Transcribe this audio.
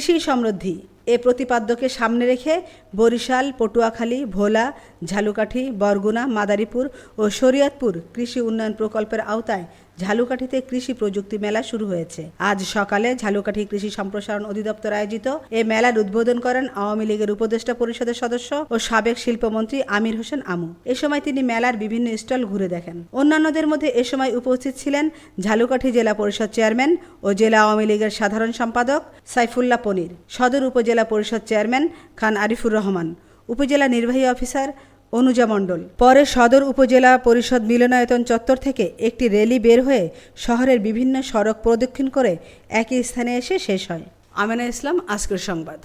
কৃষি সমৃদ্ধি এ প্রতিপাদ্যকে সামনে রেখে বরিশাল, পটুয়াখালী, ভোলা, ঝালকাঠি, বরগুনা, মাদারীপুর ও শরীয়তপুর কৃষি উন্নয়ন প্রকল্পের আওতায় ঝালকাঠিতে কৃষি প্রযুক্তি মেলা শুরু হয়েছে। আজ সকালে ঝালকাঠি কৃষি সম্প্রসারণ অধিদপ্তর আয়োজিত এ মেলার উদ্বোধন করেন আওয়ামী লীগের উপদেষ্টা পরিষদের সদস্য ও সাবেক শিল্পমন্ত্রী আমির হোসেন আমু। এ সময় তিনি মেলার বিভিন্ন স্টল ঘুরে দেখেন। অন্যান্যদের মধ্যে এ সময় উপস্থিত ছিলেন ঝালকাঠি জেলা পরিষদ চেয়ারম্যান ও জেলা আওয়ামী লীগের সাধারণ সম্পাদক সাইফুল্লাহ পনির, সদর উপজেলা পরিষদ চেয়ারম্যান খান আরিফুর রহমান, উপজেলা নির্বাহী অফিসার অনুজা মণ্ডল। পরে সদর উপজেলা পরিষদ মিলনায়তন চত্বর থেকে একটি র্যালি বের হয়ে শহরের বিভিন্ন সড়ক প্রদক্ষিণ করে একই স্থানে এসে শেষ হয়। আমেনা ইসলাম, আজকের সংবাদ।